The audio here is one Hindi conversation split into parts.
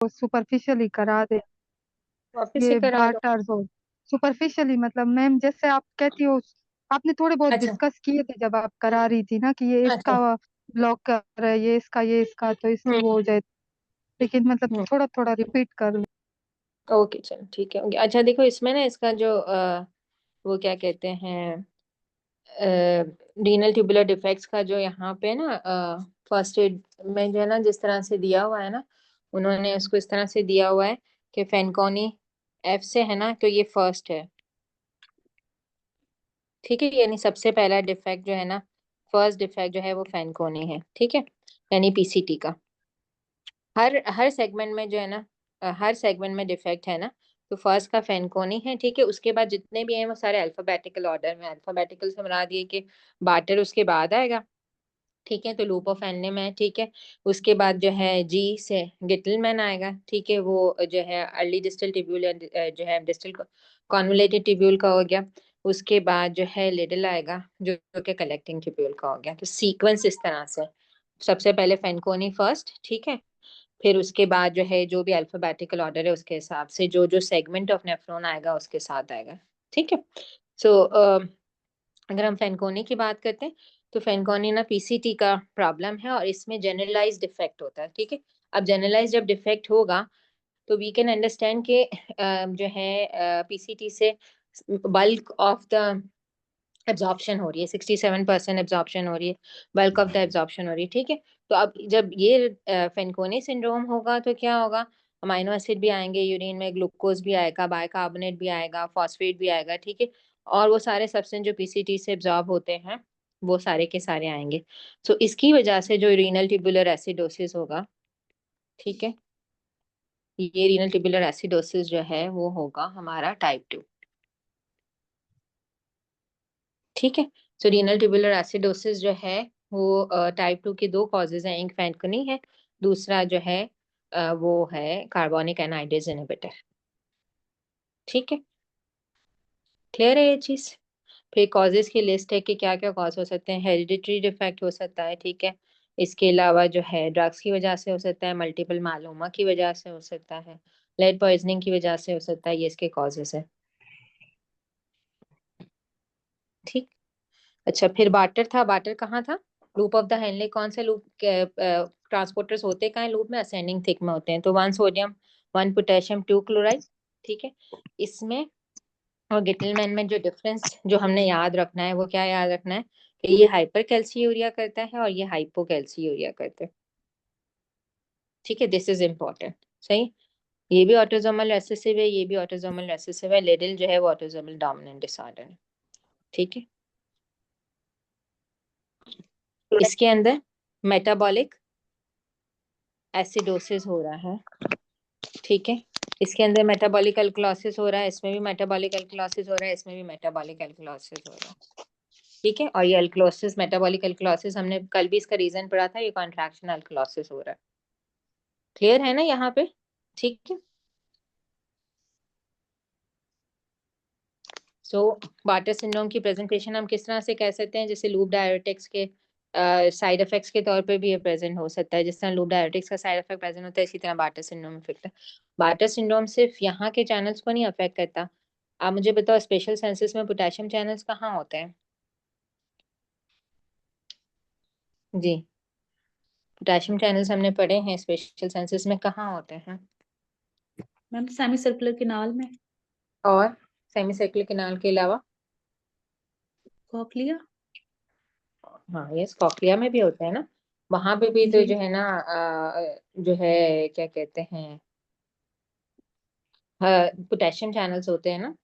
सुपरफिशियली करा दे। वापस से ये करा दो। बाटर हो सुपरफिशियली, मतलब मैम जैसे आप कहती हो, आपने थोड़े बहुत अच्छा। डिस्कस किए थे जब आप करा रही थी ना, कि ये अच्छा। इसका ब्लॉक कर रहा है, ये इसका, तो इससे वो हम्म। हो जाए। लेकिन मतलब हम्म। थोड़ा थोड़ा रिपीट कर लो। ओके चलो ठीक है, ओके। अच्छा देखो इसमें ना इसका जो वो क्या कहते हैं, रीनल ट्यूबुलर डिफेक्ट्स का जो यहाँ पे ना फर्स्ट एड में जो है ना जिस तरह से दिया हुआ है ना, उन्होंने उसको इस तरह से दिया हुआ है कि फेनकोनी एफ से है ना, तो ये फर्स्ट है। ठीक है, यानी सबसे पहला डिफेक्ट जो है ना, फर्स्ट डिफेक्ट जो है वो फेनकोनी है। ठीक है, यानी पीसीटी का हर हर सेगमेंट में जो है ना, हर सेगमेंट में डिफेक्ट है ना, तो फर्स्ट का फेनकोनी है। ठीक है, उसके बाद जितने भी हैं वो सारे अल्फाबेटिकल ऑर्डर में, अल्फाबेटिकल से मुराद ये कि बाटर उसके बाद आएगा। ठीक है, तो लूप ऑफ एनलेम है। ठीक है, उसके बाद जो है जी से गिटलमैन आएगा। ठीक है, वो जो है अर्ली डिस्टल टिब्यूल जो है डिस्टल कॉन्वोलेटेड टिब्यूल का हो गया। उसके बाद जो है लिडल आएगा जो कि कलेक्टिंग टिब्यूल का हो गया। तो सीक्वेंस इस तरह से, सबसे पहले फेनकोनी फर्स्ट। ठीक है, फिर उसके बाद जो है जो भी अल्फाबेटिकल ऑर्डर है उसके हिसाब से जो जो सेगमेंट ऑफ नेफ्रॉन आएगा उसके साथ आएगा। ठीक है, सो अगर हम फेनकोनी की बात करते हैं तो फेनकोनी ना पीसीटी का प्रॉब्लम है और इसमें जनरलाइज्ड डिफेक्ट होता है। ठीक है, अब जनरलाइज्ड जब डिफेक्ट होगा तो वी कैन अंडरस्टैंड के जो है पीसीटी से बल्क ऑफ द एब्जॉर्प्शन हो रही है, 67% एब्जॉर्प्शन हो रही है, बल्क ऑफ द एब्जॉर्प्शन हो रही है। ठीक है, तो अब जब ये फेनकोनी सिंड्रोम होगा तो क्या होगा, अमाइनो एसिड भी आएंगे यूरिन में, ग्लूकोज भी आएगा, बाइकार्बोनेट भी आएगा, फॉस्फेट भी आएगा। ठीक है, और वो सारे सब्सटेंस जो पीसीटी से एब्जॉर्ब होते हैं वो सारे के सारे आएंगे। तो इसकी वजह से जो रीनल ट्यूबुलर एसिडोसिस होगा, ठीक है, ये रीनल ट्यूबुलर एसिडोसिस जो है वो होगा हमारा टाइप 2। ठीक है, सो रीनल ट्यूबुलर एसिडोसिस जो है वो टाइप 2 की दो कॉजेज हैं, एक फैंकनी है, दूसरा जो है वो है कार्बोनिक एनहाइड्रेज इनहिबिटर। ठीक है, क्लियर है ये चीज। फिर कॉजेज की लिस्ट है कि क्या क्या कॉज हो सकते हैं। हेरिडिटरी डिफेक्ट हो सकता है। ठीक है, इसके अलावा जो है ड्रग्स की वजह से हो सकता है, मल्टीपल मालूमा की वजह से हो सकता है, लेड पॉइजनिंग की वजह से हो सकता है, ये इसके कॉजेज है। ठीक, अच्छा फिर बाटर था, बाटर कहाँ था, लूप ऑफ द हेनले। कौन से लूप ट्रांसपोर्टर्स होते कहाँ हैं लूप में, असेंडिंग थिक में होते हैं, तो 1 सोडियम 1 पोटेशियम 2 क्लोराइड। ठीक है, इसमें और गिटलमैन में जो डिफरेंस जो हमने याद रखना है वो क्या याद रखना है कि ये हाइपर कैल्सीयूरिया करता है और ये हाइपो कैल्सीयूरिया करता है। ठीक है, दिस इज इम्पोर्टेंट। सही, ये भी ऑटोसोमल रिसेसिव है, ये भी ऑटोसोमल रिसेसिव है, लेडल जो है वो ऑटोसोमल डोमिनेंट डिसऑर्डर है। ठीक है, इसके अंदर मेटाबॉलिक एसिडोसिस हो रहा है। ठीक है, इसके अंदर मेटाबॉलिक अल्कलॉसिस हो रहा है, इसमें भी मेटाबॉलिक अल्कलॉसिस हो रहा है, इसमें भी मेटाबॉलिक अल्कलॉसिस हो रहा है। ठीक है, और ये अल्कलॉसिस, मेटाबॉलिक अल्कलॉसिस, हमने कल भी इसका रीजन पढ़ा था, ये कॉन्ट्रैक्शन अल्कलॉसिस हो रहा है। क्लियर है ना यहाँ पे। ठीक है, सो बार्टर सिंड्रोम की प्रेजेंटेशन हम किस तरह से कह सकते हैं, जैसे लूप डायरेटिक्स के साइड इफेक्ट्स के तौर पे भी ये प्रेजेंट हो सकता है। जिस तरह लूप डायरेटिक्स का साइड इफेक्ट प्रेजेंट होता है इसी तरह बार्टर सिंड्रोम इफेक्ट है। बार्टर सिंड्रोम सिर्फ यहाँ के चैनल्स को नहीं अफेक्ट करता। आप मुझे बताओ स्पेशल सेंसेस में पोटेशियम चैनल्स कहाँ होते हैं। जी, पोटेशियम चैनल्स हमने पढ़े हैं स्पेशल सेंसेस में कहाँ होते हैं। मैम सेमी सर्कुलर किनाल में। और सेमी सर्कुलर कैनाल के अलावा, कॉकलिया। हाँ यस, कॉकलिया में भी होता है ना, वहां पे भी तो जी। जो है ना जो है क्या कहते हैं, पोटेशियम चैनल्स होते हैं ना।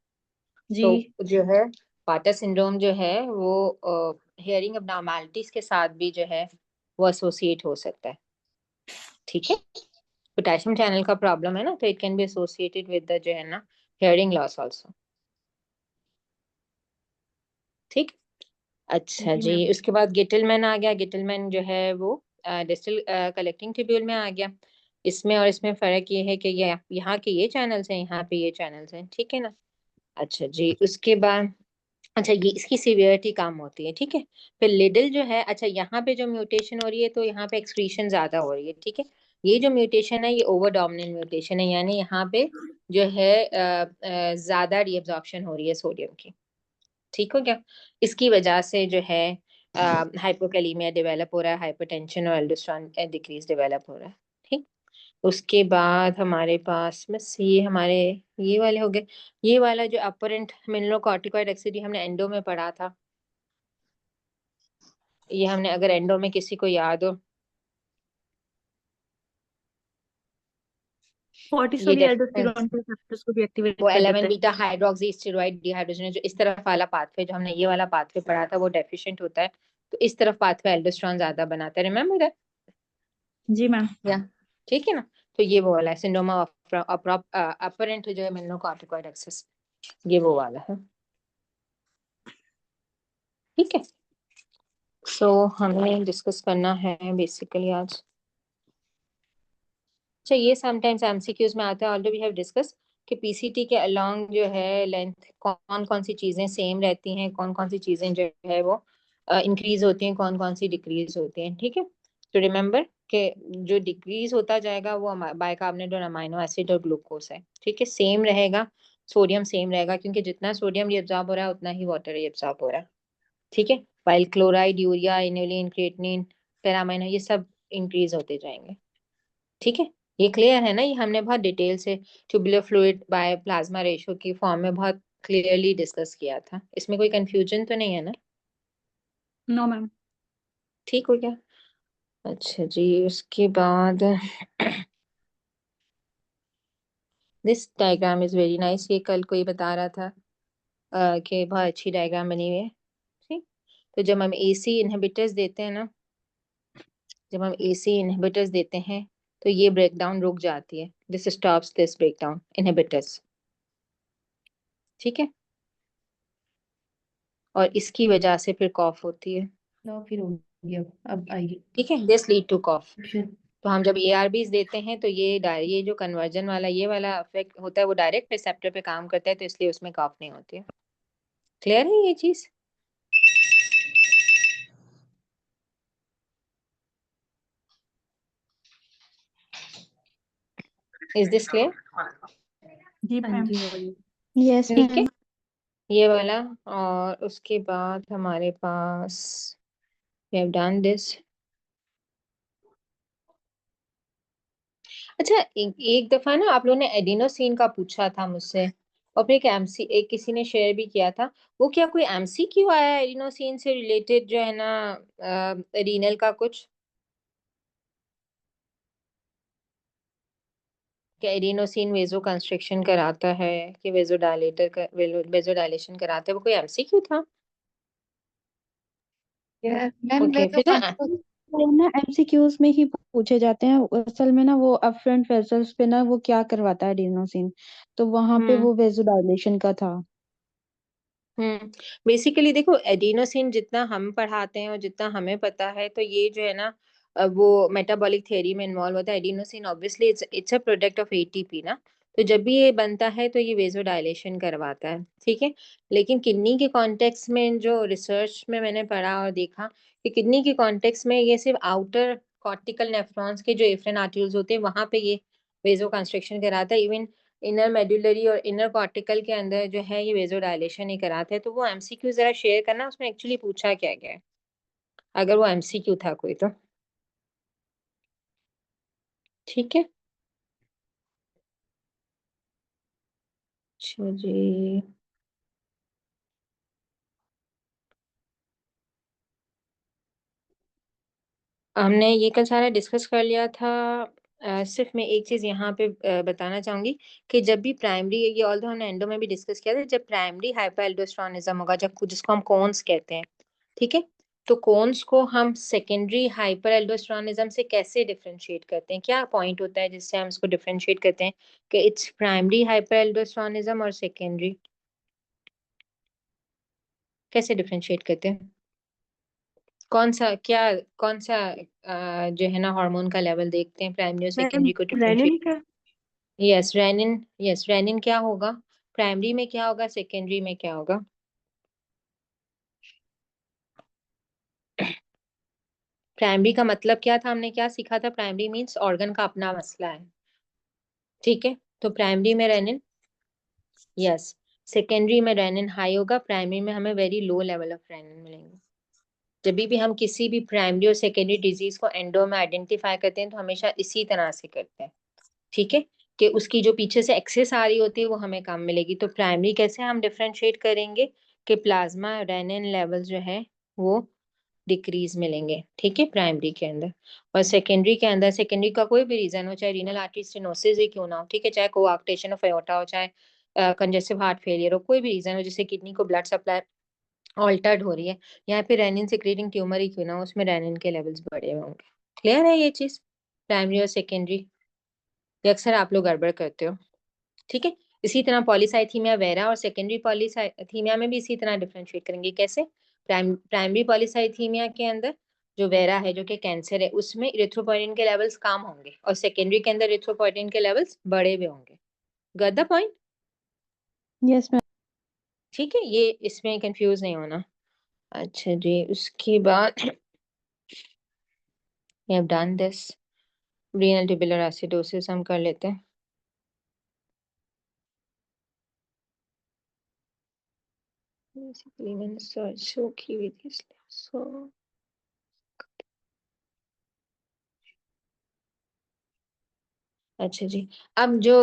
जी। तो जो है पाटर सिंड्रोम जो है वो हियरिंग अबनॉर्मैलिटीज के साथ भी जो है वो एसोसिएट हो सकता है। ठीक है, पोटेशियम चैनल का प्रॉब्लम है ना, तो it can be associated with the जो है ना हियरिंग लॉस आल्सो। ठीक, अच्छा जी जी, मैम। उसके बाद गिटलमैन आ गया। गिटलमैन जो है वो डिस्टल कलेक्टिंग ट्यूब्यूल में आ गया। इसमें और इसमें फर्क ये है कि ये यहाँ के ये चैनल्स हैं, यहाँ पे ये चैनल्स हैं। ठीक है ना, अच्छा जी, उसके बाद अच्छा ये इसकी सीवियरिटी कम होती है। ठीक है, फिर लिडल जो है, अच्छा यहाँ पे जो म्यूटेशन हो रही है तो यहाँ पे एक्सक्रीशन ज्यादा हो रही है। ठीक है, ये जो म्यूटेशन है ये ओवर डोमिनेंट म्यूटेशन है, यानी यहाँ पे जो है ज्यादा रीअब्जॉर्प्शन हो रही है सोडियम की। ठीक हो गया। इसकी वजह से जो है हाइपोकैलीमिया डेवलप हो रहा है, हाइपरटेंशन और एल्डोस्टेरोन डिक्रीज डेवलप हो रहा है। ठीक। उसके बाद हमारे पास बस ये हमारे ये वाले हो गए। ये वाला जो अपरेंट मिनरलोकॉर्टिकॉइड एक्सिड हमने एंडो में पढ़ा था, ये हमने अगर एंडो में किसी को याद हो, ये कॉर्टिसोल या डेफिनेट एल्डोस्टेरोन के रिसेप्टर्स को भी एक्टिवेट वो कर 11 देता है। बीटा हाइड्रोक्सी स्टेरॉइड डिहाइड्रोजनेज, जो इस तरफ वाला पाथवे जो हमने ये वाला पाथवे पढ़ा था वो डेफिशिएंट होता है, तो इस तरफ पाथवे एल्डोस्टेरोन ज्यादा बनाता है। Remember that? जी मैम। या ठीक है ना। तो ये वो वाला है सिंड्रोम ऑफ अपरेंट जो है मिनरलोकॉर्टिकॉइड एक्सेस, ये वो वाला है। ठीक है। सो हमें डिस्कस करना है बेसिकली आज। अच्छा, ये समटाइम्स एमसीक्यूज में आता है, ऑल्दो वी हैव डिस्कस कि पीसीटी के अलोंग जो है लेंथ कौन कौन सी चीजें सेम रहती हैं, कौन कौन सी चीजें जो है वो इंक्रीज होती हैं, कौन कौन सी डिक्रीज होती हैं। ठीक है। तो रिमेम्बर कि जो डिक्रीज होता जाएगा वो बाइकार्बोनेट और अमाइनो एसिड और ग्लूकोज है। ठीक है। सेम रहेगा, सोडियम सेम रहेगा, क्योंकि जितना सोडियम रिएब्सॉर्ब हो रहा है उतना ही वाटर रिएब्सॉर्ब हो रहा है। ठीक है। While chloride, urea, inulin, creatinine, para-amino ये सब इंक्रीज होते जाएंगे। ठीक है। ये क्लियर है ना? ये हमने बहुत डिटेल से tubular fluid by plasma ratio की फॉर्म में बहुत क्लियरली डिस्कस किया था, इसमें कोई कंफ्यूजन तो नहीं है ना? No ma'am. ठीक हो गया। अच्छा जी, उसके बाद this diagram is very nice, ये कल कोई बता रहा था कि बहुत अच्छी डायग्राम बनी हुई है। ठीक। तो जब हम एसी इनहिबिटर्स देते हैं ना, जब हम एसी इनहिबिटर्स देते हैं तो ये ब्रेकडाउन रुक जाती है, this stops this breakdown inhibitors. ठीक है। और इसकी वजह से फिर कॉफ होती है। लो फिर हो गया, अब आएगी ठीक है। This lead to cough. Option. तो हम जब एआरबीज देते हैं तो ये जो कन्वर्जन वाला ये वाला इफेक्ट होता है वो डायरेक्ट रिसेप्टर पे काम करता है, तो इसलिए उसमें कॉफ नहीं होती है। क्लियर है ये चीज? Is this clear? जी हाँ मैम। जी हो गई। यस ठीक है। मैम। ये वाला। और उसके बाद हमारे पास वी हैव डन दिस। अच्छा, एक दफा ना आप लोगों ने एडिनोसिन का पूछा था मुझसे, और फिर एक किसी ने शेयर भी किया था। वो क्या कोई एमसीक्यू आया है एडिनोसिन से रिलेटेड जो है ना रीनल का कुछ? क्या एडिनोसिन वेजो कंस्ट्रिक्शन कराता है कि वेजो डायलेशन कराता है, वो कोई एमसीक्यू था? मैम ओके, वेजो फिर ना कंस्ट्रक्ट वो ना एमसीक्यूज में ही पूछे जाते हैं असल में ना। वो अपफ्रंट वेसल्स पे ना वो क्या करवाता है एडिनोसिन, तो वहां पे हम्म वो वेजोडाइलेशन का था। बेसिकली देखो, एडिनोसिन जितना हम पढ़ाते हैं और जितना हमें पता है, तो ये जो है ना वो मेटाबॉलिक थ्योरी में इन्वॉल्व होता है। Adenosine obviously it's a product of ATP ना, तो जब भी ये बनता है तो ये वेजोडाइलेशन करवाता है। ठीक है। लेकिन किडनी के कॉन्टेक्स्ट में जो रिसर्च में मैंने पढ़ा और देखा कि किडनी के कॉन्टेक्स्ट में ये सिर्फ आउटर कॉर्टिकल नेफ्रॉन्स के जो एफरेन आर्टरीज होते हैं वहां पे ये वेजो कंस्ट्रक्शन कराता है। इवन इनर मेडुलरी और इनर कॉर्टिकल के अंदर जो है ये वेजोडाइलेशन ही कराते हैं। तो वो एमसीक्यू जरा शेयर करना, उसमें एक्चुअली पूछा क्या गया है, अगर वो एमसीक्यू था कोई तो। ठीक है। अच्छा जी, हमने ये कल सारा डिस्कस कर लिया था। सिर्फ मैं एक चीज यहाँ पे बताना चाहूंगी कि जब भी प्राइमरी, ये ऑल्दो हमने एंडो में भी डिस्कस किया था, जब प्राइमरी हाइपरएल्डोस्टेरोनिज्म होगा, जब जिसको हम कोन्स कहते हैं, ठीक है, तो कोन्स को हम सेकेंडरी हाइपरएल्डोस्टेरोनिज्म से कैसे डिफरेंशिएट करते हैं? क्या पॉइंट होता है जिससे हम इसको डिफरेंशिएट करते हैं कि इट्स प्राइमरी हाइपरएल्डोस्टेरोनिज्म और सेकेंडरी? कैसे डिफरेंशिएट करते हैं? कौन सा जो है ना हार्मोन का लेवल देखते हैं प्राइमरी और मैम सेकेंडरी को डिफरेंशिएट? रेनिन का। यस रेनिन क्या होगा? प्राइमरी में क्या होगा, सेकेंडरी में क्या होगा? प्राइमरी का मतलब क्या था, हमने क्या सीखा था? प्राइमरी मीन्स ऑर्गन का अपना मसला है, ठीक है। तो प्राइमरी में रेनिन, यस, सेकेंडरी में रेनिन हाई होगा, प्राइमरी में हमें very low level of renin मिलेंगे। जब भी हम किसी भी प्राइमरी और सेकेंडरी डिजीज को एंडो में आइडेंटिफाई करते हैं तो हमेशा इसी तरह से करते हैं, ठीक है, कि उसकी जो पीछे से एक्सेस आ रही होती है वो हमें कम मिलेगी। तो प्राइमरी कैसे हम डिफरेंशिएट करेंगे कि प्लाज्मा रेनिन लेवल जो है वो डिक्रीज मिलेंगे, ठीक है, प्राइमरी के अंदर। और सेकेंडरी के अंदर, सेकेंडरी का कोई भी रीजन हो, चाहे रीनल आर्टरी स्टेनोसिस ही क्यों ना हो, ठीक है, चाहे कोआक्टेशन ऑफ एओर्टा हो, चाहे कंजेस्टिव हार्ट फेलियर हो, कोई भी रीजन हो जिससे किडनी को ब्लड सप्लाई ऑल्टर्ड हो रही है, यहाँ पे रेनिन सिक्रीटिंग ट्यूमर ही क्यों ना हो, उसमें रेनिन के लेवल्स बढ़े हुए होंगे। क्लियर है ये चीज? प्राइमरी और सेकेंडरी ये अक्सर आप लोग गड़बड़ करते हो, ठीक है। इसी तरह पॉलीसाइथीमिया वेरा और सेकेंडरी पॉलीसाइथीमिया में भी इसी तरह डिफरेंशिएट करेंगे। कैसे? प्राइमरी पॉलीसाइथीमिया के अंदर जो वेरा है, जो कि कैंसर है, उसमें इरिथ्रोपोइटिन के लेवल्स कम होंगे और सेकेंडरी के अंदर इरिथ्रोपोइटिन के लेवल्स बढ़े हुए होंगे। Got the point? Yes ma'am. ठीक है, ये इसमें कंफ्यूज नहीं होना। अच्छा जी, उसके बाद we have done this, renal tubular acidosis हम कर लेते हैं। बेसिकली मैंने सर्च शो की हुई थी इसलिए सो अच्छा जी। अब जो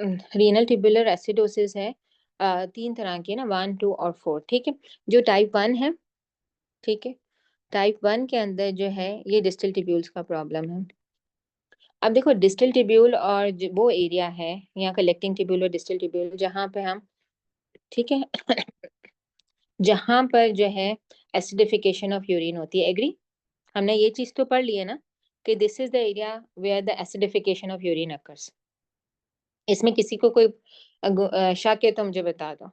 रीनल ट्यूबुलर एसिडोसिस है, तीन तरह की ना, 1, 2 और 4, ठीक है। जो टाइप 1 है, ठीक है, टाइप 1 के अंदर जो है ये डिस्टल ट्यूब्यूल्स का प्रॉब्लम है। अब देखो, डिस्टल ट्यूब्यूल और वो एरिया है यहाँ कलेक्टिंग ट्यूब्यूल और डिस्टल ट्यूब्यूल जहाँ पे हम, ठीक है, जहाँ पर जो है एसिडिफिकेशन ऑफ यूरिन होती है। एग्री? हमने ये चीज तो पढ़ ली है ना कि this is the area where the acidification of urine occurs. इसमें किसी को कोई शक है तो मुझे बता दो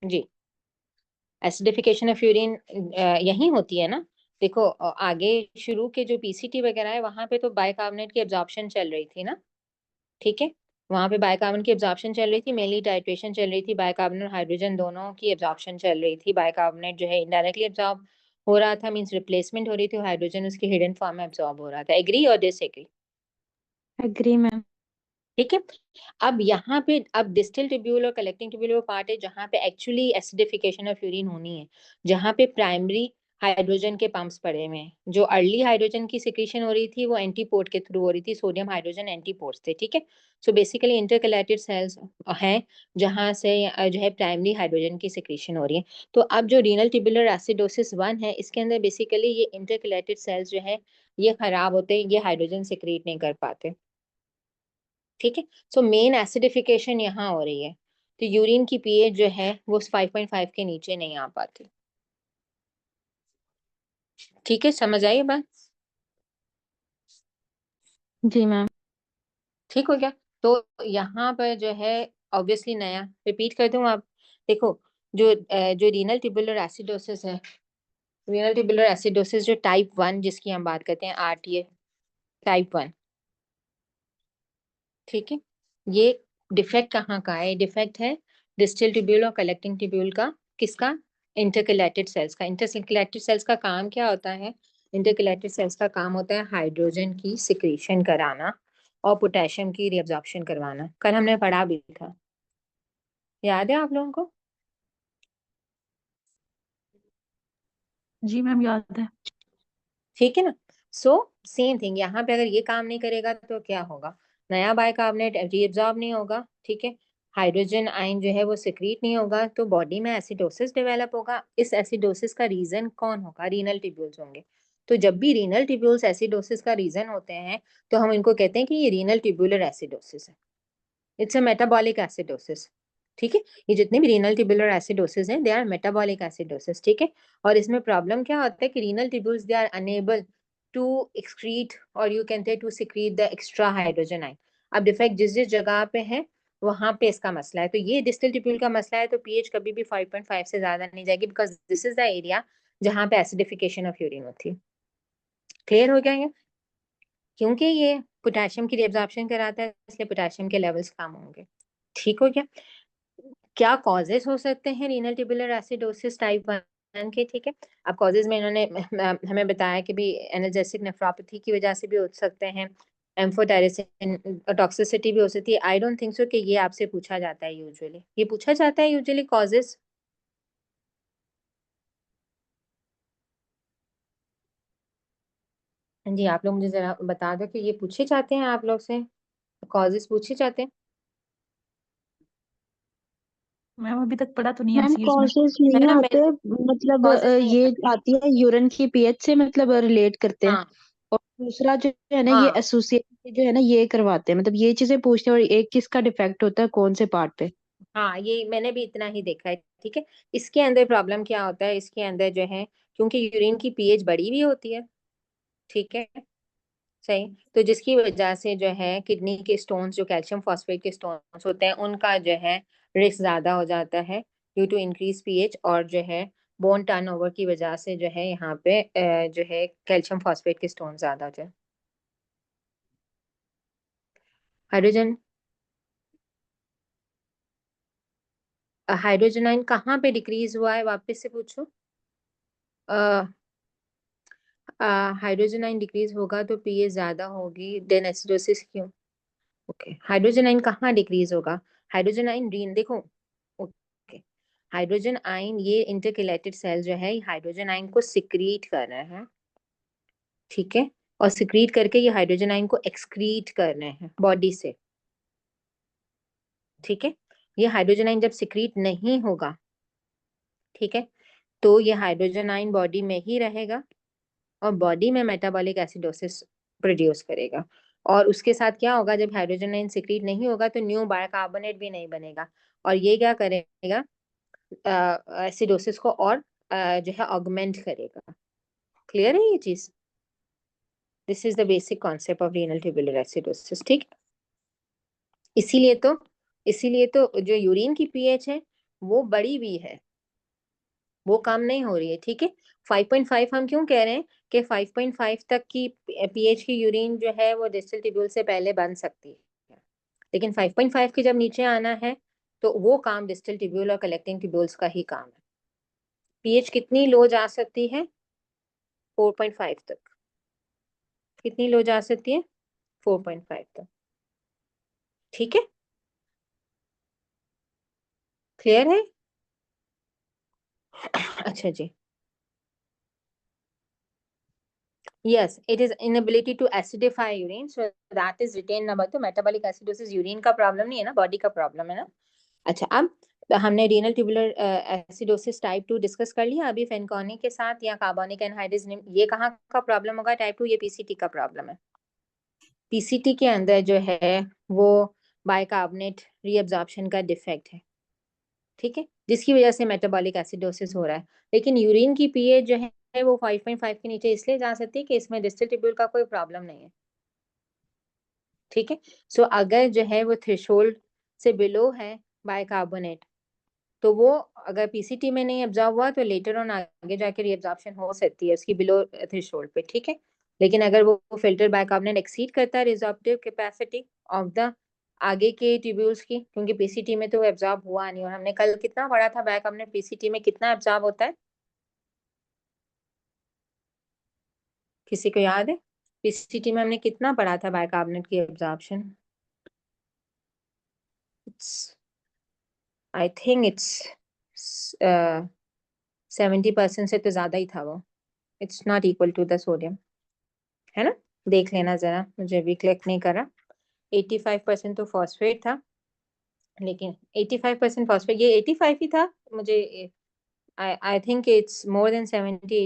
जी। एसिडिफिकेशन ऑफ यूरिन यही होती है ना। देखो आगे शुरू के जो पीसीटी वगैरह है वहां पे तो बाइकार्बोनेट की एब्जॉर्प्शन चल रही थी ना, ठीक है, वहां पे बाइकार्बोनेट की एब्जॉर्प्शन चल रही थी, मेनली टाइट्रेशन चल रही थी, बाइकार्बोनेट हाइड्रोजन दोनों की एब्जॉर्प्शन चल रही थी। बाइकार्बोनेट जो है इनडायरेक्टली एब्जॉर्ब हो रहा था, मींस रिप्लेसमेंट हो रही थी, हाइड्रोजन उसकी हिडन फॉर्म में एब्जॉर्ब हो रहा था। एग्री और डिसएग्री? Agree ma'am. ठीक है। अब यहाँ पे अब डिस्टल ट्यूब्यूल और कलेक्टिंग ट्यूब्यूल वो पार्ट है जहाँ पे एक्चुअली एसिडिफिकेशन ऑफ यूरिन होनी है, जहाँ पे प्राइमरी हाइड्रोजन के पंप्स पड़े हुए हैं। जो अर्ली हाइड्रोजन की सिक्रीशन हो रही थी वो एंटीपोर्ट के थ्रू हो रही थी, सोडियम हाइड्रोजन एंटीपोर्ट्स थे, ठीक है। सो बेसिकली इंटरकलेटेड सेल्स हैं जहाँ से जो है प्राइमरी हाइड्रोजन की सिक्रीशन हो रही है। तो अब जो रीनल ट्यूबुलर एसिडोसिस 1 है, इसके अंदर बेसिकली ये इंटरकलेटेड सेल्स जो है ये खराब होते हैं, ये हाइड्रोजन सिक्रीट नहीं कर पाते, ठीक है। सो मेन एसिडिफिकेशन यहाँ हो रही है, तो यूरिन की पीएच जो है वो 5.5 के नीचे नहीं आ पाती, ठीक है। समझ आई बात? जी मैम। ठीक हो गया? तो यहाँ पर जो है ऑब्वियसली नया रिपीट कर दूं आप, देखो जो रीनल ट्यूबुलर एसिडोसिस है, रीनल ट्यूबुलर एसिडोसिस जो टाइप 1 जिसकी हम बात करते हैं, आरटीए टाइप 1, ठीक है। ये डिफेक्ट कहाँ का है? डिफेक्ट है डिस्टल ट्यूब्यूल और कलेक्टिंग ट्यूब्यूल का। किसका? इंटरकलेटेड सेल्स का। इंटरकलेटेड सेल्स का काम क्या होता है? इंटरकलेटेड सेल्स का काम होता है हाइड्रोजन की सिक्रीशन कराना और पोटेशियम की रिअब्जॉर्प्शन करवाना। कल हमने पढ़ा भी था, याद है आप लोगों को? जी मैम याद है। ठीक है ना। सो सेम थिंग यहाँ पे, अगर ये काम नहीं करेगा तो क्या होगा? नया बाइकार्बोनेट रीअब्सॉर्ब नहीं होगा, ठीक है, हाइड्रोजन आयन जो है वो सिक्रीट नहीं होगा, तो बॉडी में एसिडोसिस डेवलप होगा। इस एसिडोसिस का रीजन कौन होगा? रीनल ट्यूब्यूल्स होंगे। तो जब भी रीनल ट्यूब्यूल्स एसिडोसिस का रीजन होते हैं तो हम इनको कहते हैं कि ये रीनल ट्यूब्यूलर एसिडोसिस है, इट्स अ मेटाबॉलिक एसिडोसिस, ठीक है। ये जितने भी रीनल ट्यूबुलर एसिडोसिस हैं दे आर मेटाबॉलिक एसिडोसिस, ठीक है। और इसमें प्रॉब्लम क्या होता है कि renal tubules they are unable to excrete और you can say to secrete the extra hydrogen ion. अब डिफेक्ट जिस जिस जगह पे है वहां पे इसका मसला है। तो ये डिस्टल ट्यूब्यूल का मसला है, तो पीएच कभी भी 5.5 से ज्यादा नहीं जाएगी, because this is the area जहाँ पे एसिडिफिकेशन ऑफ यूरिन होती है। क्लियर हो गया ये? क्योंकि ये पोटेशियम की रिअब्जॉर्प्शन कराता है इसलिए पोटेशियम के लेवल्स कम होंगे, ठीक हो गया। क्या कॉजेस हो सकते हैं रीनल ट्यूबुलर एसिडोसिस टाइप 1 के, ठीक है। अब कॉजेज में इन्होंने हमें बताया कि भी एनाल्जेसिक नेफ्रोपैथी की वजह से भी हो सकते हैं, एम्फोटेरिसिन टॉक्सिसिटी भी हो सकती है। आई डोंट थिंक सो कि ये आपसे पूछा जाता है यूजुअली, ये पूछा जाता है यूजुअली कॉजेज। जी आप लोग मुझे जरा बता दो कि ये पूछे जाते हैं आप लोग से, कॉजेज पूछे जाते हैं? मैम अभी तक पढ़ा तो नहीं मैम एमसीक्यूज में। कॉजेस नहीं है ना, आते, मतलब कॉजेज नहीं ये आते। आती है यूरिन की पीएच से, मतलब रिलेट करते हैं। हाँ और दूसरा जो है ना, ये हाँ एसोसिएट जो है ना, ये करवाते हैं, मतलब ये चीजें पूछते हैं। और एक किसका डिफेक्ट होता है कौन से पार्ट पे। हाँ, ये मैंने भी इतना ही देखा है, ठीक है। इसके अंदर प्रॉब्लम क्या होता है, इसके अंदर जो है क्योंकि यूरिन की पीएच बड़ी भी होती है, ठीक है, सही, तो जिसकी वजह से जो है किडनी के स्टोन्स, जो कैल्शियम फॉस्फेट के स्टोन्स होते हैं, उनका जो है रिस्क ज्यादा हो जाता है ड्यू टू इंक्रीज पीएच। और जो है बोन टर्नओवर की वजह से जो है यहाँ पे जो है कैल्शियम फॉस्फेट के स्टोन ज्यादा हो जाए। हाइड्रोजन, हाइड्रोजन आयन कहाँ पे डिक्रीज हुआ है, वापस से पूछो। हाइड्रोजन आयन डिक्रीज होगा तो पीएच ज्यादा होगी, देन एसिडोसिस क्यों? ओके, हाइड्रोजन आयन कहाँ डिक्रीज होगा? हाइड्रोजन आयन रीन देखो, ओके, हाइड्रोजन आयन ये इंटरकेलेटेड सेल जो है हाइड्रोजन आयन को सिक्रीट कर रहे हैं, ठीक है, और सिक्रीट करके ये हाइड्रोजन आयन को एक्सक्रीट कर रहे हैं बॉडी से, ठीक है। ये हाइड्रोजन आयन जब सिक्रीट नहीं होगा, ठीक है, तो ये हाइड्रोजन आयन बॉडी में ही रहेगा और बॉडी में मेटाबॉलिक एसिडोसिस प्रोड्यूस करेगा। और उसके साथ क्या होगा, जब हाइड्रोजन आयन सिक्रीट नहीं होगा तो न्यू बाइकार्बोनेट भी नहीं बनेगा, और ये क्या करेगा, एसिडोसिस को और जो है ऑगमेंट करेगा। क्लियर है ये चीज? This is the basic concept of renal tubular acidosis, ठीक। इसीलिए तो जो यूरिन की पीएच है वो बड़ी भी है, वो काम नहीं हो रही है, ठीक है। 5.5 हम क्यों कह रहे हैं कि 5.5 तक की पीएच की यूरिन जो है वो डिस्टल ट्यूब्यूल से पहले बन सकती है, लेकिन 5.5 के जब नीचे आना है तो वो काम डिस्टल ट्यूब्यूल और कलेक्टिंग ट्यूब्यूल्स का ही काम है। पीएच कितनी लो जा सकती है? 4.5 तक। कितनी लो जा सकती है? 4.5 तक, ठीक है, क्लियर है? अच्छा जी, yes, it is inability to acidify urine, so that is retained number। तो metabolic acidosis यूरिन का प्रॉब्लम नहीं है ना, बॉडी का प्रॉब्लम है ना। अच्छा, अब तो हमने renal tubular acidosis type 2 discuss कर लिया। अभी फेनकोनिक के साथ या कार्बोनिक एनहाइड्रिस, ये कहाँ का प्रॉब्लम होगा टाइप 2? ये पीसीटी का प्रॉब्लम है। पीसीटी के अंदर जो है वो बाइकार्बोनेट रीअब्जॉर्प्शन का डिफेक्ट है, ठीक है, जिसकी वजह से मेटाबॉलिक एसिडोसिस हो रहा है। लेकिन यूरिन की पीएच जो है वो 5.5 के नीचे इसलिए जा सकती है कि इसमें डिस्टल ट्यूब्यूल का कोई प्रॉब्लम नहीं है, ठीक है। सो अगर जो है वो थ्रेशोल्ड से बिलो है बाइकार्बोनेट, तो वो अगर पीसीटी में नहीं एब्जॉर्ब हुआ तो लेटर ऑन आगे जाके रीअब्जॉर्प्शन हो सकती है उसकी बिलो थ्रेशोल्ड पे, ठीक है। लेकिन अगर वो फिल्टर बाइकार्बोनेट एक्सीड करता है रिजॉर्प्टिव कैपेसिटी ऑफ द आगे के ट्यूब्यूल्स की, क्योंकि पीसीटी में तो एब्जॉर्ब हुआ नहीं, और हमने कल कितना पढ़ा था बाइकार्बोनेट पीसीटी में कितना एब्जॉर्ब होता है, किसी को याद है? पीसीटी में हमने कितना पढ़ा था बाइकार्बोनेट की एब्जॉर्प्शन? आई थिंक इट्स 70% से तो ज्यादा ही था वो। It's not equal to the sodium, है ना, देख लेना जरा, मुझे अभी क्लिक नहीं करा। 85% तो फॉस्फेट था, लेकिन 85% फॉस्फेट, ये 85 ही था मुझे, I think it's more than 70,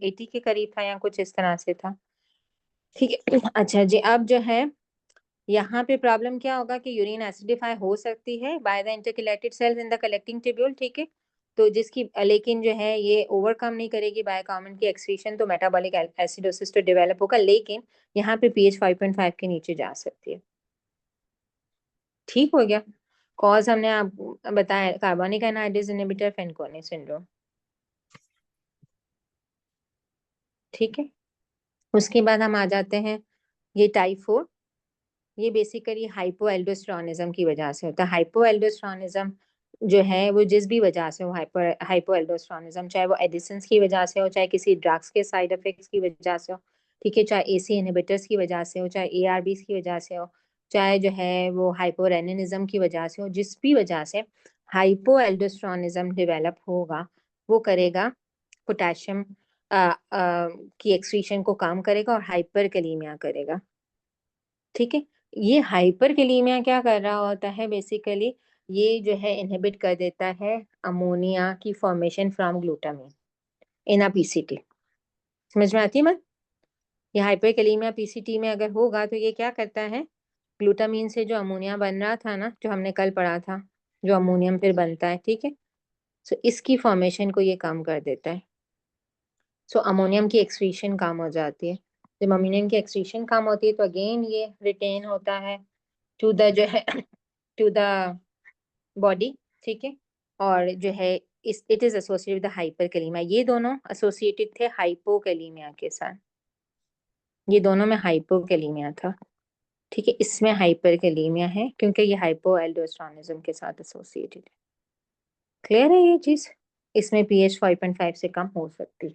80 के करीब था या कुछ इस तरह से था, ठीक है। अच्छा जी, अब जो है यहाँ पे प्रॉब्लम क्या होगा कि यूरिन एसिडिफाई हो सकती है by the intercalated cells in the collecting tubule, ठीक है, तो जिसकी लेकिन जो है ये ओवरकम नहीं करेगी बाइकार्बोनेट की एक्सक्रीशन, तो मेटाबॉलिक एसिडोसिस तो डेवलप होगा, लेकिन यहाँ पे पीएच 5.5 के नीचे जा सकती है, ठीक हो गया। कॉज हमने आप बताया कार्बोनिक एनहाइड्रेस इनहिबिटर फेनकोनी सिंड्रोम, ठीक है। उसके बाद हम आ जाते हैं ये टाइप 4, ये बेसिकली हाइपोएल्डोस्टेरोनिज्म की वजह से होता है। हाइपोएल्डोस्टेरोनिज्म जो है वो जिस भी वजह से हो, हाइपोएल्डोस्टेरोनिज्म, चाहे वो एडिशंस की वजह से हो, चाहे किसी ड्रग्स के साइड इफेक्ट्स की वजह से हो, ठीक है, चाहे एसी इनहिबिटर्स की वजह से हो, चाहे एआरबीस की वजह से हो, चाहे जो है वो हाइपोरेनिनिज्म की वजह से हो, जिस भी वजह से हाइपोएल्डोस्टेरोनिज्म डेवलप होगा, वो करेगा पोटेशियम की एक्सक्रीशन को कम करेगा और हाइपरकैलेमिया करेगा। ठीक है, ये हाइपरकैलेमिया क्या कर रहा होता है बेसिकली, ये जो है इनहिबिट कर देता है अमोनिया की formation from glutamine in a PCT. समझ में आती है बात? ये हाइपरकैलेमिया पीसीटी में अगर होगा तो ये क्या करता है, ग्लूटामिन से जो अमोनिया बन रहा था ना, जो हमने कल पढ़ा था, जो अमोनियम फिर बनता है, ठीक है, सो इसकी फॉर्मेशन को ये कम कर देता है। सो अमोनियम की एक्सक्रीशन कम हो जाती है। जब अमोनियम की एक्सक्रीशन कम होती है तो अगेन ये रिटेन होता है टू द जो है टू द बॉडी, ठीक है, और जो है इस it is associated with hyperkalaemia. ये दोनों एसोसिएटेड थे हाइपोकैलेमिया के साथ, ये दोनों में हाइपोकैलेमिया था, ठीक है, इसमें हाइपरकैलेमिया है क्योंकि ये हाइपोएल्डोस्टेरोनिज्म के साथ एसोसिएटेड है। क्लियर है ये चीज? इसमें पीएच 5.5 से कम हो सकती है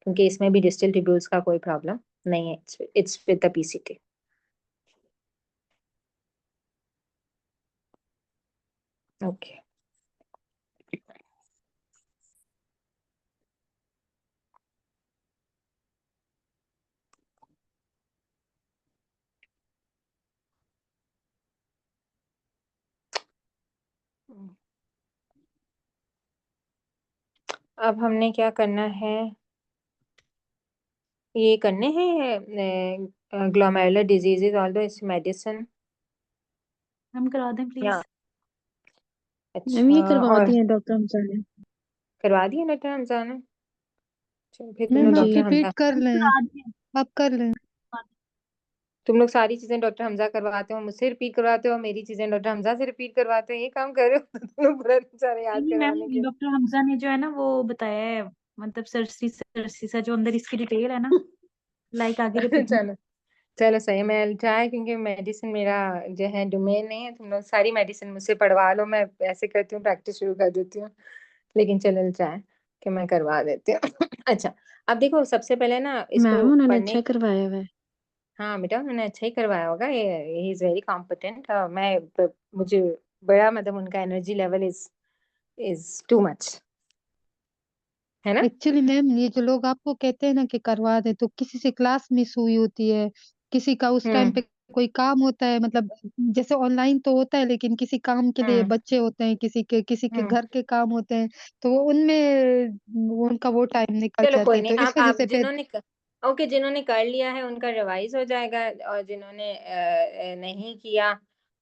क्योंकि इसमें भी डिस्टिल ट्यूब्यूल्स का कोई प्रॉब्लम नहीं है, it's with the PCT. Okay, अब हमने क्या करना है, ये करने हैं glomerular diseases although it's medicine, हम करा दें या प्लीज। मैम ये अच्छा, करवा और दिए डॉक्टर हमजा ने। करवा दिया डॉक्टर हमजा ने? चलो फिर तुम मैम लोग आप जी डॉक्टर हमजा, रिपीट कर हम लें, करा दें। आप कर लें। तुम लोग सारी चीजें डॉक्टर हमजा करवाते हो, मुझसे रिपीट करवाते हो, मेरी चीजें डॉक्टर हमजा से रिपीट करवाते हो, ये काम कर रहे हो तो तुम लोग पूरा सारे याद नहीं मैम, करवाने के। डॉक्टर हमजा ने जो है ना वो बताया है, मतलब सरसी सरसी सा जो अंदर इसकी डिटेल है ना, लाइक आगे रिपीट। चलो चलो सही है, मैं चाहे क्योंकि मेडिसिन मेरा जो है डोमेन नहीं है, तुम लोग सारी मेडिसिन मुझसे पढ़वा लो, मैं ऐसे करती हूँ, प्रैक्टिस शुरू कर देती हूँ, लेकिन चलो चाहे कि मैं करवा देती हूँ। अच्छा, अब देखो सबसे पहले ना इसको मैम उन्होंने पढ़ने, अच्छा करवाया हुआ है। हाँ बेटा उन्होंने अच्छा ही करवाया होगा, ये ही इज वेरी कॉम्पिटेंट। मुझे बड़ा मतलब उनका energy level is too much, है ना? एक्चुअली मैम ये जो लोग आपको कहते हैं ना कि करवा दे, तो किसी से क्लास मिस हुई होती है, किसी का उस टाइम पे हम्म कोई काम होता है, मतलब जैसे ऑनलाइन तो होता है लेकिन किसी काम के लिए हम्म बच्चे होते हैं, किसी के हम्म घर के काम होते हैं, तो वो उनमें उनका वो टाइम निकल चलो जाता कोई है, नहीं, तो इस वजह आप से फिर ओके, जिन्होंने कर लिया है उनका रिवाइज हो जाएगा, और जिन्होंने नहीं किया,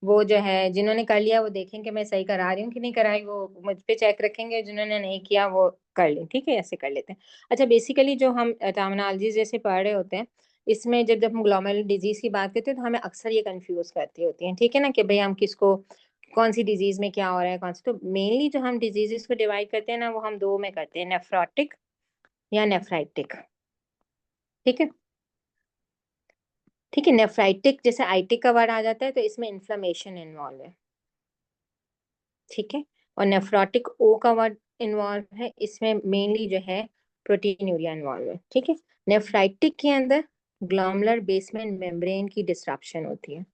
वो जो है जिन्होंने कर लिया वो देखें कि मैं सही करा रही हूँ कि नहीं कराई, वो मुझ पे चेक रखेंगे, जिन्होंने नहीं किया वो कर लें, ठीक है, ऐसे कर लेते हैं। अच्छा, बेसिकली जो हम टर्मिनोलॉजी जैसे पढ़ रहे होते हैं, इसमें जब जब हम ग्लोमेरुलर डिजीज की बात करते हैं तो हमें अक्सर ये कंफ्यूज करती होती हैं, ठीक है ना, कि भाई हम किसको कौन सी डिजीज में क्या हो रहा है, कौन सी, तो मेनली जो हम डिजीजेस को डिवाइड करते हैं ना, वो हम दो में करते हैं, नेफ्रोटिक या नेफ्राइटिक, ठीक है, ठीक है, नेफ्राइटिक जैसे आइटिक का वर्ड आ जाता है तो इसमें इन्फ्लेमेशन इन्वॉल्व है, ठीक है, और नेफ्रोटिक ओ का वर्ड इन्वॉल्व है, इसमें मेनली जो है प्रोटीनूरिया इन्वॉल्व है, ठीक है। नेफ्राइटिक के अंदर ग्लोमेरुलर बेसमेंट मेम्ब्रेन की डिस्ट्रप्शन होती है,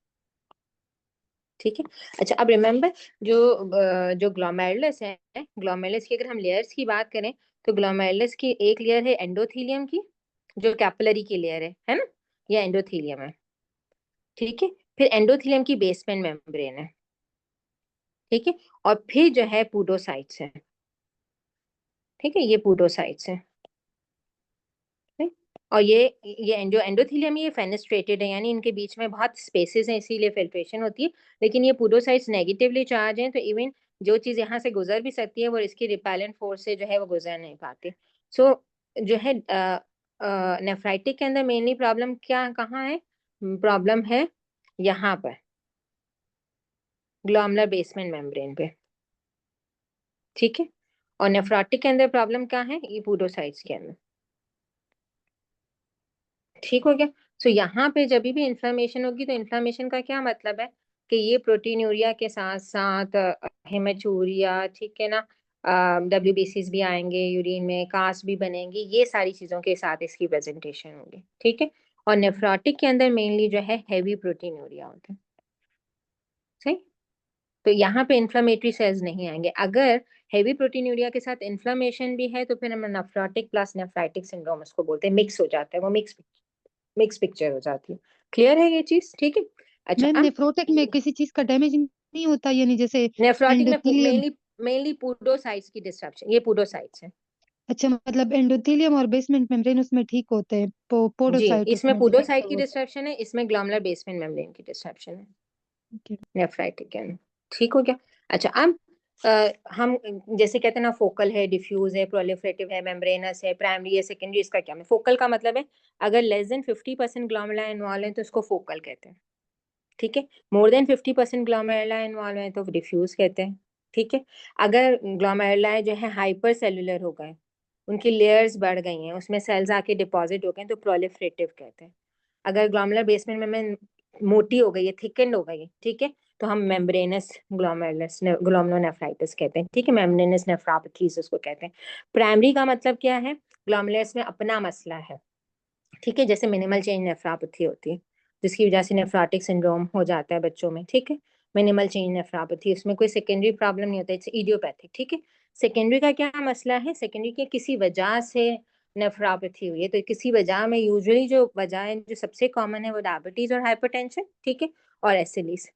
ठीक है। अच्छा, अब रिमेम्बर जो ग्लोमेरुलस है, ग्लोमेरुलस की अगर हम लेयर्स की बात करें तो ग्लोमेरुलस की एक लेयर है एंडोथेलियम की, जो कैपिलरी की लेयर है ना, ये एंडोथेलियम है, ठीक है, फिर एंडोथेलियम की बेसमेंट मेम्ब्रेन है, ठीक है, और फिर जो है पूडोसाइट्स है, ठीक है, ये पूडोसाइट्स है, ठीक? और ये एंडोथेलियम ये फेनेस्ट्रेटेड है, यानी इनके बीच में बहुत स्पेसेस हैं, इसीलिए फिल्ट्रेशन होती है, लेकिन ये पूडोसाइट्स नेगेटिवली चार्ज हैं, तो इवन जो चीज यहाँ से गुजर भी सकती है वो इसकी रिपेलेंट फोर्स से जो है वो गुजर नहीं पाती। सो जो है नेफ्राइटिक के अंदर मेनली प्रॉब्लम क्या कहाँ है, प्रॉब्लम है यहाँ पर ग्लोमेरुलर बेसमेंट मेम्ब्रेन पे, ठीक है, और नेफ्रोटिक के अंदर प्रॉब्लम क्या है, ये पूडोसाइट्स के अंदर, ठीक हो गया। सो यहाँ पे जब भी इन्फ्लेमेशन होगी तो इन्फ्लेमेशन का क्या मतलब है कि ये प्रोटीनूरिया के साथ साथ हेमेचूरिया, ठीक है ना, WBCs भी आएंगे यूरिन में, कास्ट भी बनेंगी, ये सारी चीजों के साथ इसकी प्रेजेंटेशन होगी, ठीक है। और नेफ्रोटिक के अंदर मेनली जो है हैवी प्रोटीनूरिया होता है, सही। तो यहाँ पे इन्फ्लामेटरी सेल्स नहीं आएंगे। अगर हेवी प्रोटीनूरिया के साथ इन्फ्लामेशन भी है तो फिर हम नेफ्रोटिक प्लस नेफ्राइटिक सिंड्रोम उसको बोलते हैं, मिक्स हो जाता है वो, मिक्स पिक्चर हो जाती है। क्लियर है ये चीज, ठीक है। अच्छा मैम अब नेफ्रोटिक में किसी चीज का डैमेज नहीं होता, यानी जैसे नेफ्रोटिक में एंडोथेलियम? मेनली पूडोसाइट्स की डिस्ट्रप्शन, ये पूडोसाइट्स है अच्छा, मतलब एंडोथेलियम और बेसमेंट मेम्ब्रेन उसमें ठीक होते हैं, जी। पोडोसाइट इसमें उसमें पूडोसाइट की डिस्टर्ब होते डिस्ट्रप्शन है, इसमें ग्लोमेरुलर बेसमेंट मेम्ब्रेन की डिस्ट्रप्शन है हैं। नेफ्राइटिक के अंदर, ठीक हो गया। अच्छा अब हम जैसे कहते हैं ना, फोकल है, डिफ्यूज है, प्रोलिफरेटिव है, मेम्ब्रेनस है, प्राइमरी है, सेकेंडरी, इसका क्या है? फोकल का मतलब है अगर लेस देन 50% ग्लोमेरुला इन्वॉल्व है तो उसको फोकल कहते हैं, ठीक है। मोर देन 50% ग्लोमेरुला इन्वॉल्व है तो डिफ्यूज कहते हैं, ठीक है। अगर ग्लोमेरुला जो है हाइपर सेलुलर हो गए, उनकी लेयर्स बढ़ गई हैं, उसमें सेल्स आके डिपॉजिट हो गए तो प्रोलिफरेटिव कहते हैं। अगर ग्लोमेरुलर बेसमेंट में मोटी हो गई है, थिकन हो गई है, ठीक है, तो हम मेम्ब्रेनस ग्लोमेरुलोनेफ्राइटिस कहते हैं, ठीक है। मेम्ब्रेनस नेफ्रोपैथीज उसको कहते हैं। प्राइमरी का मतलब क्या है? ग्लोमेरुलस में अपना मसला है, ठीक है, जैसे मिनिमल चेंज नेफ्रोपैथी होती है जिसकी वजह से नेफ्रोटिक सिंड्रोम हो जाता है बच्चों में, ठीक है। मिनिमल चेंज नेफ्रोपैथी, उसमें कोई सेकेंडरी प्रॉब्लम नहीं होता, इट्स इडियोपैथिक, ठीक है। सेकेंडरी का क्या मसला है? सेकेंडरी के किसी वजह से नेफ्रोपैथी हुई है, तो किसी वजह में यूजुअली जो वजह है जो सबसे कॉमन है वो डायबिटीज और हाइपरटेंशन, ठीक है, और एसिडीज,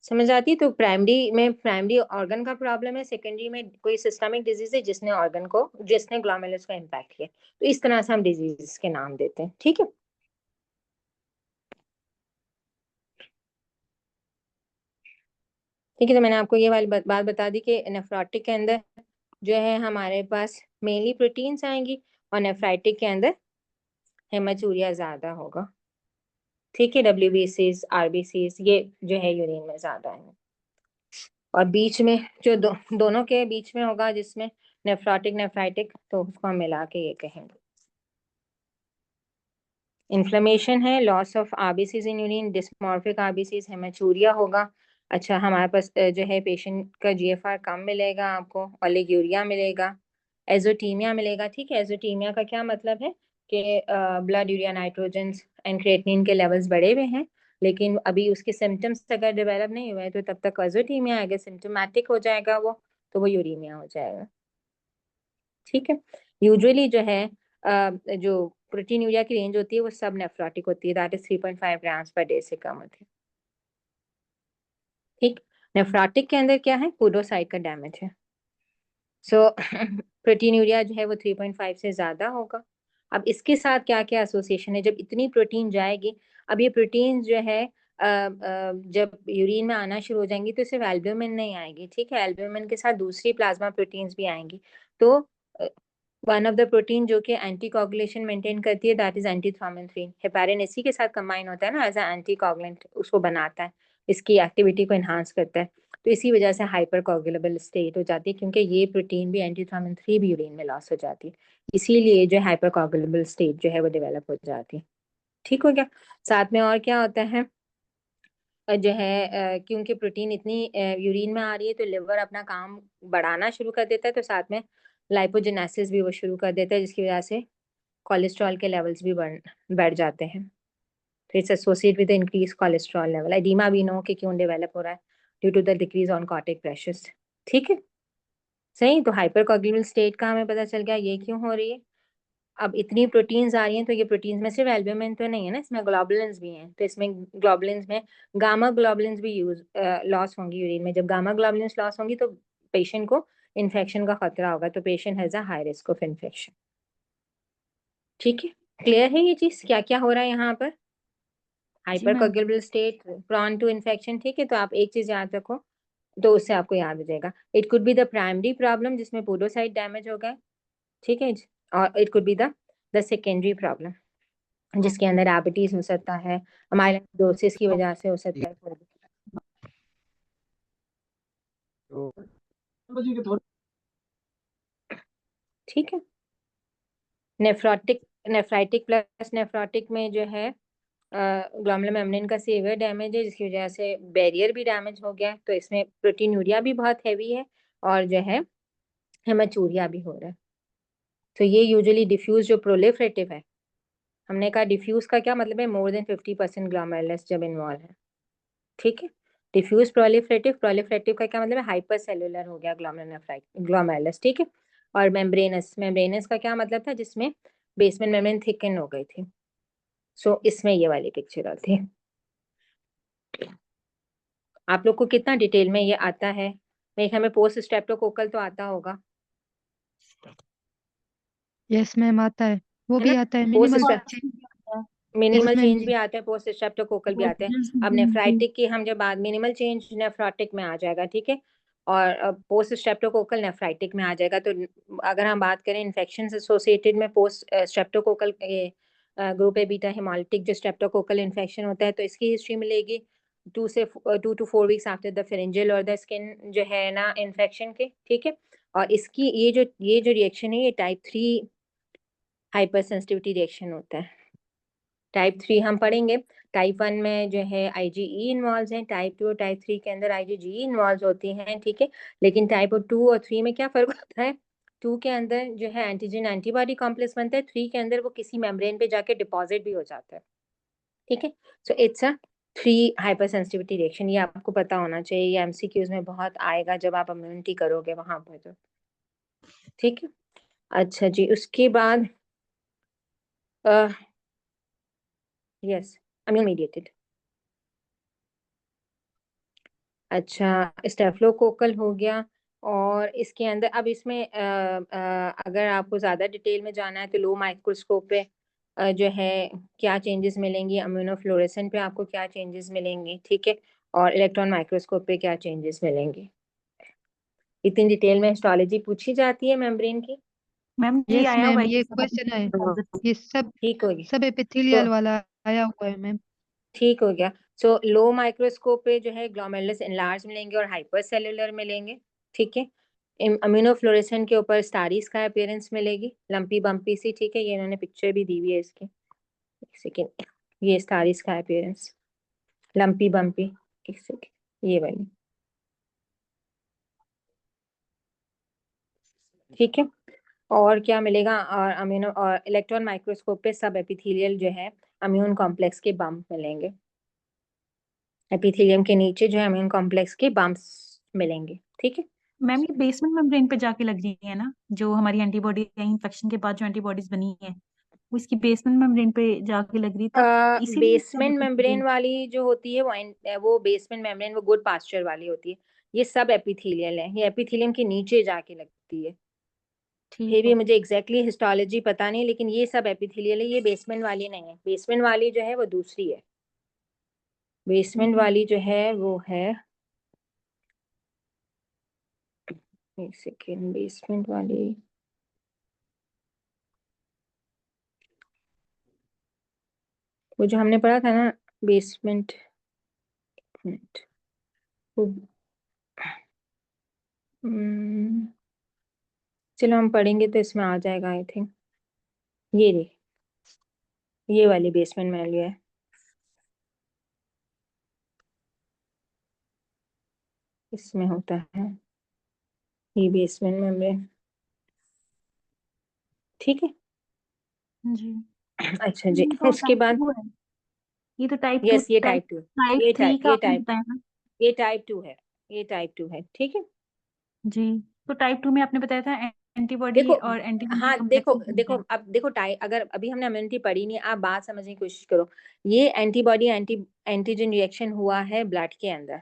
समझ आती है। तो प्राइमरी में प्राइमरी ऑर्गन का प्रॉब्लम है, सेकेंडरी में कोई सिस्टमिक डिजीज है जिसने ग्लोमेरुलस को इम्पैक्ट किया। तो इस तरह से हम डिजीज के नाम देते हैं, ठीक है। ठीक है, तो मैंने आपको ये वाली बात बता दी कि नेफ्रोटिक के अंदर जो है हमारे पास मेनली प्रोटीन्स आएंगी और नेफ्राइटिक के अंदर हेमाचूरिया ज्यादा होगा, ठीक है। WBCs RBCs ये जो है यूरिन में ज्यादा है, और बीच में जो दोनों के बीच में होगा जिसमें नेफ्रोटिक नेफ्राइटिक, तो उसको हम मिला के ये कहेंगे। इन्फ्लेमेशन है, loss of RBCs in urine, dysmorphic RBCs, haematuria होगा। अच्छा हमारे पास जो है पेशेंट का GFR कम मिलेगा आपको, ओलिगोरिया मिलेगा, एजोटीमिया मिलेगा, ठीक है। एजोटीमिया का क्या मतलब है कि blood urea nitrogen and creatinine के लेवल्स बढ़े हुए हैं, लेकिन अभी उसके सिम्टम्स अगर डेवलप नहीं हुए तो तब तक एजोटीमिया आएगा, सिम्टोमेटिक हो जाएगा वो, तो वो यूरीमिया हो जाएगा, ठीक है। यूजुअली जो है जो प्रोटीन यूरिया की रेंज होती है वो सब नेफ्रोटिक होती है, that is 3.5 grams per day से कम होती है, ठीक। नेफ्रोटिक के अंदर क्या है? पोडोसाइट का डैमेज है, सो प्रोटीन यूरिया जो है वो 3.5 से ज्यादा होगा। अब इसके साथ क्या क्या एसोसिएशन है? जब इतनी प्रोटीन जाएगी, अब ये प्रोटीन जो है जब यूरिन में आना शुरू हो जाएंगी तो सिर्फ एल्ब्यूमिन नहीं आएगी, ठीक है, एल्ब्यूमिन के साथ दूसरी प्लाज्मा प्रोटीन्स भी आएंगी। तो वन ऑफ द प्रोटीन जो कि एंटी कोगुलेशन मेंटेन करती है दैट इज एंटीथ्रोम्बिन, हेपारिन इसी के साथ कंबाइन होता है ना एज एंटी कोगुलेंट, उसको बनाता है, इसकी एक्टिविटी को एनहांस करता है। तो इसी वजह से हाइपर कोगुलेबल स्टेट हो जाती है, क्योंकि ये प्रोटीन भी एंटीथ्रोम्बिन भी यूरिन में लॉस हो जाती है, इसीलिए जो हाइपर कोगुलेबल स्टेट जो है वो डेवलप हो जाती है, ठीक हो गया। साथ में और क्या होता है जो है क्योंकि प्रोटीन इतनी यूरिन में आ रही है तो लिवर अपना काम बढ़ाना शुरू कर देता है, तो साथ में लाइपोजेनेसिस भी वो शुरू कर देता है, जिसकी वजह से कोलेस्ट्रॉल के लेवल्स भी बढ़ जाते हैं। तो it's associate with increase cholesterol level. Oedema भी नो कि क्यों डेवलप हो रहा है, due to the decrease oncotic pressures, ठीक है, सही। तो हाइपर कोगुलेबल स्टेट का हमें पता चल गया ये क्यों हो रही है। अब इतनी प्रोटीन्स आ रही हैं तो ये प्रोटीन्स में सिर्फ एल्ब्यूमिन तो नहीं है ना, इसमें ग्लोबुलिन्स भी हैं, तो इसमें ग्लोबुलिन्स में गामा ग्लोबुलिन्स भी लॉस होंगी यूरिन में। जब गामा ग्लोबुलिन्स लॉस होंगी तो पेशेंट को इन्फेक्शन का खतरा होगा, तो patient has a high risk of infection, ठीक है। क्लियर है ये चीज क्या क्या हो रहा है यहाँ पर? जी hyper ma'am. Coagulable state, prone to infection, ठीक है। तो आप एक चीज याद रखो, तो उससे आपको याद हो जाएगा, it could be the primary problem जिसमें पोडोसाइट डैमेज हो गया, ठीक है, और it could be the secondary problem जिसके अंदर डायबिटीज हो सकता है, अमाइलोइडोसिस की वजह से हो सकता है, ठीक है। नेफ्रोटिक नेफ्राइटिक प्लस नेफ्रोटिक में जो है ग्लोमेरुलर मेम्ब्रेन का सीवियर डैमेज है, जिसकी वजह से बैरियर भी डैमेज हो गया, तो इसमें प्रोटीनूरिया भी बहुत हैवी है और जो है हेमाचूरिया भी हो रहा है। तो ये यूजुअली डिफ्यूज जो प्रोलिफरेटिव है, हमने कहा डिफ्यूज का क्या मतलब है, मोर देन 50% ग्लोमेरुलस जब इन्वॉल्व है, ठीक है। डिफ्यूज प्रोलिफरेटिव, प्रोलिफरेटिव का क्या मतलब है, हाइपर सेलुलर हो गया ग्लोमेरुलस, ठीक है। और मेम्ब्रेनस, मेम्ब्रेनस का क्या मतलब था, जिसमें बेसमेंट मेम्ब्रेन थिकन हो गई थी। सो इसमें ये वाली पिक्चर आती है। आप लोग को कितना डिटेल में ये आता है, मेरे ख्याल में पोस्ट स्ट्रेप्टोकोकल तो आता होगा, यस मैम आता है, वो है भी ना। आता है, पोस्ट मिनिमल Corpus चेंज। में भी आता है, यस मिनिमल मैम चेंज जी। भी आता है, पोस्ट स्ट्रेप्टोकोकल भी आता है। Corpus अब में भी। नेफ्राइटिक की हम जब बात, मिनिमल चेंज नेफ्रोटिक में आ जाएगा, ठीक है, और पोस्ट स्ट्रेप्टोकोकल नेफ्राइटिक में आ जाएगा। तो अगर हम बात करें इन्फेक्शन एसोसिएटेड में post streptococcal group A beta hemolytic जो स्ट्रेप्टोकोकल इन्फेक्शन होता है, तो इसकी हिस्ट्री मिलेगी 2 to 4 weeks after the pharyngeal और द स्किन जो है ना इन्फेक्शन के, ठीक है। और इसकी ये जो रिएक्शन है, ये टाइप 3 हाइपर सेंसिटिविटी रिएक्शन होता है। टाइप 3 हम पढ़ेंगे, टाइप 1 में जो है आईजीई इन्वॉल्व है, टाइप 2 और टाइप 3 के अंदर आईजीजी इन्वॉल्व होती हैं, ठीक है। लेकिन टाइप 2 और 3 में क्या फर्क होता है, 2 के अंदर जो है एंटीजन एंटीबॉडी कॉम्प्लेक्स बनता है, 3 के अंदर वो किसी मेम्ब्रेन पे जाके डिपॉजिट भी हो जाता है, ठीक है। So it's a 3 hyper sensitivity reaction, ये आपको पता होना चाहिए, ये एमसीक्यूज में बहुत आएगा जब आप इम्यूनिटी करोगे वहां पर, तो ठीक है। अच्छा जी, उसके बाद यस, इम्यून मीडिएटेड। अच्छा, स्टेफलोकोकल हो गया। और इसके अंदर अब इसमें अगर आपको ज़्यादा डिटेल में जाना है तो लो माइक्रोस्कोप पे जो है क्या चेंजेस मिलेंगी, इम्यूनोफ्लोरेसेंट पे आपको क्या चेंजेस मिलेंगी, ठीक है, और इलेक्ट्रॉन माइक्रोस्कोप पे क्या चेंजेस मिलेंगे। इतनी डिटेल में हिस्टोलॉजी पूछी जाती है मेम्ब्रेन की, मैम ये यस आया हुआ मैम, है कि ये सब क्वेश्चन है, अपने ये सब ठीक होगी। सब तो एपिथेलियल वाला आया हुआ है मैम। ठीक हो गया। सो लो माइक्रोस्कोप पे जो है ग्लोमेरुलस एनलार्ज मिलेंगे और हाइपर सेलुलर मिलेंगे, ठीक है। अम्यूनोफ्लोरेसेंट के ऊपर स्टारीज का अपीयरेंस मिलेगी, लंपी बम्पी सी, ठीक है, ये इन्होंने पिक्चर भी दी हुई है इसकी, एक सेकेंड, ये स्टारीज का अपीयरेंस, लंपी बम्पी, एक सेकेंड, ये वाली, ठीक है। और क्या मिलेगा, और अम्यूनो और इलेक्ट्रॉन माइक्रोस्कोप पे सब एपिथेलियल जो है अम्यून कॉम्प्लेक्स के बम्प मिलेंगे, एपिथेलियम के नीचे जो है इम्यून कॉम्प्लेक्स के बम्प्स मिलेंगे, ठीक है। मैम ये बेसमेंट मेम्ब्रेन पे जाके लग रही है ना, जो हमारी एंटीबॉडी इन्फेक्शन के बाद जो एंटीबॉडीज बनी है वो इसकी बेसमेंट मेम्ब्रेन पे जाके लग रही है, तब इसीलिए इसका बेसमेंट difference मेम्ब्रेन है। वाली जो होती है वो बेसमेंट मेम्ब्रेन वो गुड पास्चर वाली होती है, ये सब एपिथेलियल है, ये एपिथेलियम के नीचे जाके लगती है। ठीक फिर भी है। मुझे एग्जैक्टली हिस्टोलॉजी पता नहीं, लेकिन ये सब एपिथेलियल है, ये बेसमेंट वाली नहीं है, बेसमेंट वाली जो है वो दूसरी है, बेसमेंट हम्म, वाली जो है वो है, एक सेकेंड, बेसमेंट वाली वो जो हमने पढ़ा था ना, बेसमेंट, वो हम्म, चलो हम पढ़ेंगे तो इसमें आ जाएगा आई थिंक, ये रे, ये वाली बेसमेंट वाली है, इसमें होता है ये बेसमेंट मेम्ब्रेन, ठीक है। जी। अच्छा जी, ये तो उसके टाइप बाद 2 है, ये तो टाइप 2, यस, ये टाइप टाइप 2, टाइप ये 3 टाइप का ये आपने टाइप बताया ना। ये टाइप 2 है, ये टाइप 2 है, ठीक है। जी, तो टाइप 2 में आपने बताया था एंटीबॉडी देखो, और एंटीबॉडी हाँ कॉम्प्लेक्स देखो में देखो, बनते हैं। अब देखो टाइप, अगर अभी हमने इम्यूनिटी पढ़ी नहीं, आप बात समझने की कोशिश करो, ये एंटीबॉडी एंटीजन रिएक्शन हुआ है ब्लड के अंदर,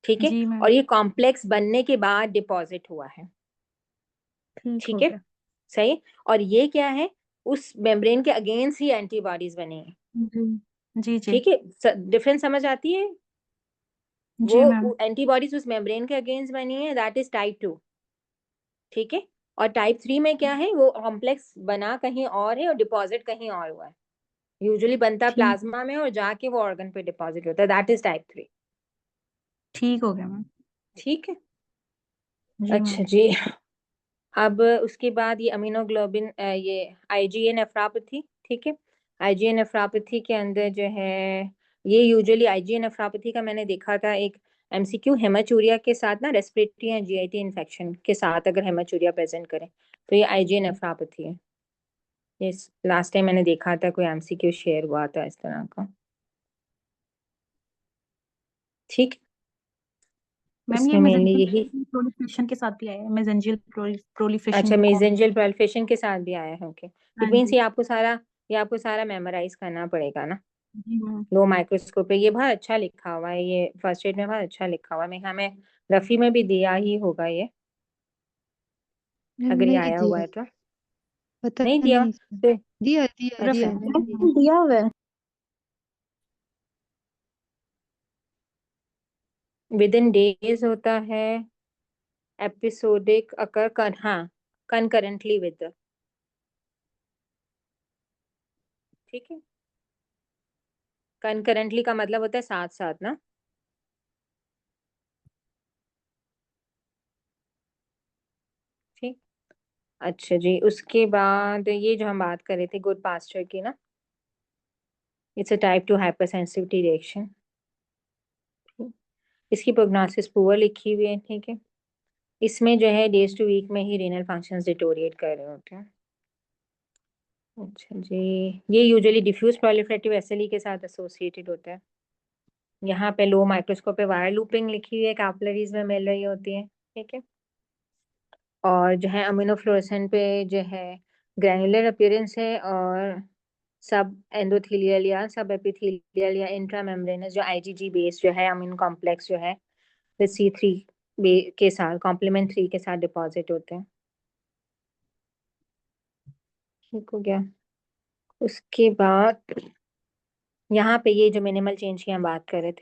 ठीक है, जी और मैम, ये कॉम्प्लेक्स बनने के बाद डिपॉजिट हुआ है, ठीक हो ठीक है, गया। सही। और ये क्या है, उस मेम्ब्रेन के अगेंस्ट ही एंटीबॉडीज बनी है, जी जी जी ठीक है, डिफरेंस समझ आती है, वो जी मैम, एंटीबॉडीज उस मेम्ब्रेन के अगेंस्ट बनी है, दैट इज टाइप 2, ठीक है। और टाइप 3 में क्या है, वो कॉम्प्लेक्स बना कहीं और है और डिपॉजिट कहीं और हुआ है, यूजुअली बनता ठीक प्लाज्मा में और जाके वो ऑर्गन पे डिपॉजिट होता है, दैट इज टाइप 3, ठीक हो गया मैम। ठीक है। जी मैम। अच्छा जी, अब उसके बाद ये अमीनोग्लोबिन, ये आईजीए नेफ्रोपैथी, ठीक है, आईजीए नेफ्रोपैथी के अंदर जो है, ये यूजुअली आईजीए नेफ्रोपैथी का मैंने देखा था एक एमसीक्यू, हेमाचूरिया के साथ ना, रेस्पिरेटरी या जीआईटी इन्फेक्शन के साथ अगर हेमाचूरिया प्रेजेंट करें तो ये आईजीए नेफ्रोपैथी है। ये लास्ट टाइम मैंने देखा था, कोई एमसीक्यू शेयर हुआ था इस तरह का। ठीक, मैम ये इसमें मेनली यही। प्रोलिफरेशन के साथ भी आया है, मेसेंजियल प्रोलिफरेशन अच्छा, कौन। मेसेंजियल प्रोलिफरेशन के साथ भी आया है, ओके। हाँ इट मीन्स जी। ये आपको सारा मेमोराइज करना पड़ेगा ना, जी मैम। लो माइक्रोस्कोप पे। ये बहुत अच्छा लिखा हुआ है, ये फर्स्ट एड में बहुत अच्छा लिखा हुआ है। मैं हमें रफी में भी दिया ही होगा ये, मैम अगर ये नहीं आया हुआ दिया, है तो। पता नहीं दिया नहीं इसमें। तो दिया दिया रफी दिया में मैम दिया दिया। है। दिया हुआ है। विद इन डेज होता है, एपिसोडिक अकर कर, हाँ, कंकरेंटली विद, ठीक है। कंकरेंटली का मतलब होता है साथ साथ ना, ठीक। अच्छा जी, उसके बाद ये जो हम बात कर रहे थे गुड पास्चर की ना, it's a type 2 hyper sensitivity reaction. इसकी प्रोग्नोसिस पुअर लिखी हुई है, ठीक है। इसमें जो है डेज टू वीक में ही रीनल फंक्शंस डिटोरिएट कर रहे होते हैं। अच्छा जी, ये यूजुअली डिफ्यूज प्रोलिफरेटिव एसएलई के साथ एसोसिएटेड होता है। यहाँ पे लो माइक्रोस्कोप पे वायर लूपिंग लिखी हुई है, कैपिलरीज में मिल रही होती है, ठीक है। और जो है अमीनोफ्लोरेसेंट पे जो है ग्रैनुलर अपीयरेंस है, और सब एंडोथेलियल या सब एपिथेलियल या इंट्रामेम्ब्रेनस जो आईजीजी बेस जो है अमीनो कॉम्प्लेक्स जो है C3 के साथ कॉम्प्लीमेंट 3 के साथ डिपॉजिट होते हैं। ठीक हो गया। उसके बाद यहाँ पे ये जो मिनिमल चेंज की हम बात कर रहे थे,